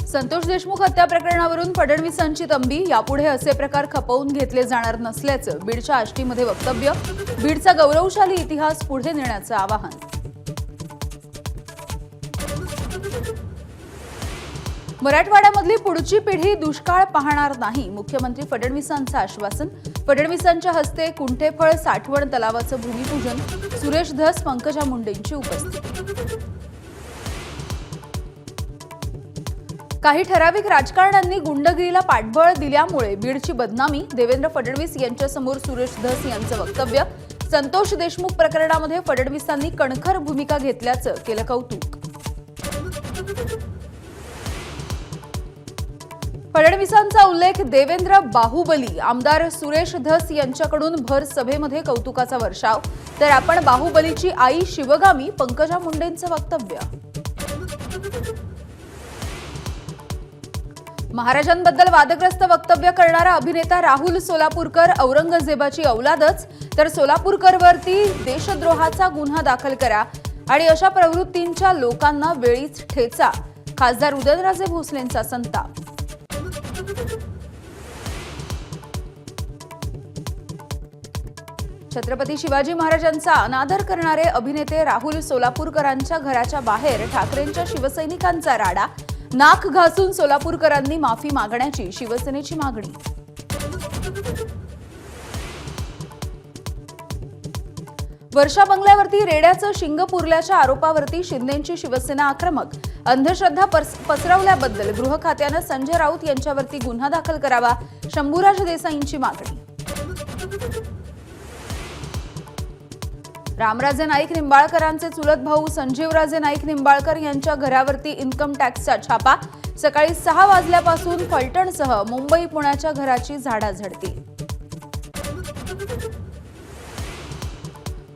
संतोष देशमुख हत्या प्रकरणावरून फडणवीसांची तंबी, यापुढे असे प्रकार खपवून घेतले जाणार नसल्याचं बीडच्या आष्टीमध्ये वक्तव्य. बीडचा गौरवशाली इतिहास पुढे नेण्याचं आवाहन. मराठवाड्यामधली पुढची पिढी दुष्काळ पाहणार नाही, मुख्यमंत्री फडणवीसांचं आश्वासन. फडणवीसांच्या हस्ते कुंठेफळ साठवण तलावाचं भूमिपूजन. सुरेश धस, पंकजा मुंडेंची उपस्थिती. काही ठराविक राजकारण्यांनी गुंडगिरीला पाठबळ दिल्यामुळे बीडची बदनामी, देवेंद्र फडणवीस यांच्यासमोर सुरेश धस यांचं वक्तव्य. संतोष देशमुख प्रकरणामध्ये फडणवीसांनी कणखर भूमिका घेतल्याचं केलं कौतुक. फडणवीसांचा उल्लेख, देवेंद्र बाहुबली. आमदार सुरेश धस यांच्याकडून भर सभेमध्ये कौतुकाचा वर्षाव. तर आपण बाहुबलीची आई शिवगामी, पंकजा मुंडेंचं वक्तव्य. महाराजांबद्दल वादग्रस्त वक्तव्य करणारा अभिनेता राहुल सोलापूरकर औरंगजेबाची औलादच, तर सोलापूरकरवरती देशद्रोहाचा गुन्हा दाखल करा आणि अशा प्रवृत्तींच्या लोकांना वेळीच ठेचा. खासदार उदयनराजे भोसलेंचा संताप. छत्रपती शिवाजी महाराजांचा अनादर करणारे अभिनेते राहुल सोलापूरकरांच्या घराच्या बाहेर ठाकरेंच्या शिवसैनिकांचा राडा. नाक घासून सोलापूरकरांनी माफी मागण्याची शिवसेनेची मागणी. वर्षा बंगल्यावरती रेड्याचं शिंग पुरल्याच्या आरोपावरती शिंदेंची शिवसेना आक्रमक. अंधश्रद्धा पसरवल्याबद्दल गृह खात्यानं संजय राऊत यांच्यावरती गुन्हा दाखल करावा, शंभूराज देसाईंची मागणी. रामराजे नाईक निंबाळकरांचे चुलत भाऊ संजीवराजे नाईक निंबाळकर यांच्या घरावरती इन्कम टॅक्सचा छापा. सकाळी 6 वाजल्यापासून फलटणसह मुंबई पुण्याच्या घराची झाडाझडती.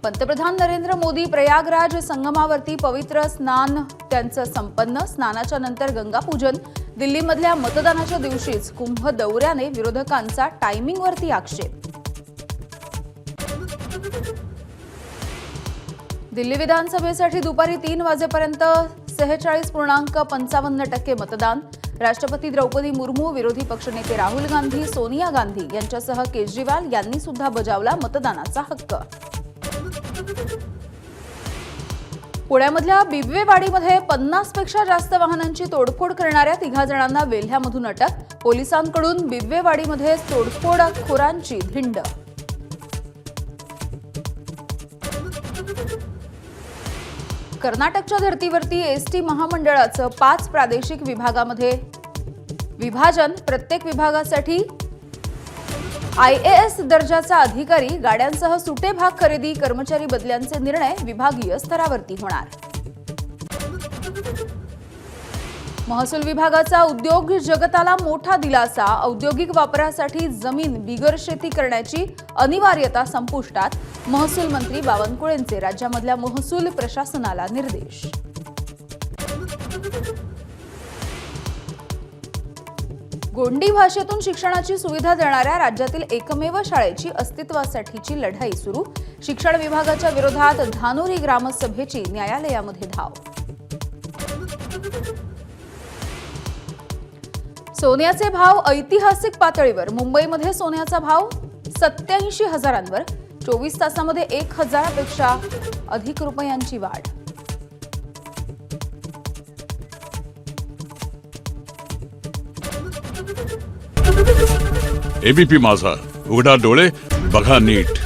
पंतप्रधान नरेंद्र मोदी प्रयागराज संगमावरती पवित्र स्नान त्यांचं संपन्न. स्नानाच्या नंतर गंगापूजन. दिल्लीमधल्या मतदानाच्या दिवशीच कुंभ दौऱ्याने विरोधकांचा टायमिंगवरती आक्षेप. दिल्ली विधानसभेसाठी दुपारी 3 वाजेपर्यंत 46.55% मतदान. राष्ट्रपती द्रौपदी मुर्मू, विरोधी पक्षनेते राहुल गांधी, सोनिया गांधी यांच्यासह केजरीवाल यांनी सुद्धा बजावला मतदानाचा हक्क. पुण्यामधल्या बिबवेवाडीमध्ये 50 पेक्षा जास्त वाहनांची तोडफोड करणाऱ्या 3 जणांना वेल्ह्यामधून अटक. पोलिसांकडून बिबवेवाडीमध्ये तोडफोडखोरांची धिंड. कर्नाटकच्या धर्तीवरती एसटी महामंडळाचं 5 प्रादेशिक विभागामध्ये विभाजन. प्रत्येक विभागासाठी IAS दर्जाचा अधिकारी. गाड्यांसह सुटे भाग खरेदी, कर्मचारी बदल्यांचे निर्णय विभागीय स्तरावरती होणार. महसूल विभागाचा उद्योग जगताला मोठा दिलासा. औद्योगिक वापरासाठी जमीन बिगर शेती करण्याची अनिवार्यता संपुष्टात. महसूल मंत्री बावनकुळेंचे राज्यामधल्या महसूल प्रशासनाला निर्देश. गोंडी भाषेतून शिक्षणाची सुविधा देणाऱ्या राज्यातील एकमेव शाळेची अस्तित्वासाठीची लढाई सुरू. शिक्षण विभागाच्या विरोधात धानोरी ग्रामसभेची न्यायालयामध्ये धाव. सोन्याचे भाव ऐतिहासिक पातळीवर. मुंबईमध्ये सोन्याचा भाव 87,000 वर. 24 तासामध्ये 1,000 पेक्षा अधिक रुपयांची वाढ. एबीपी माझा, उघडा डोळे बघा नीट.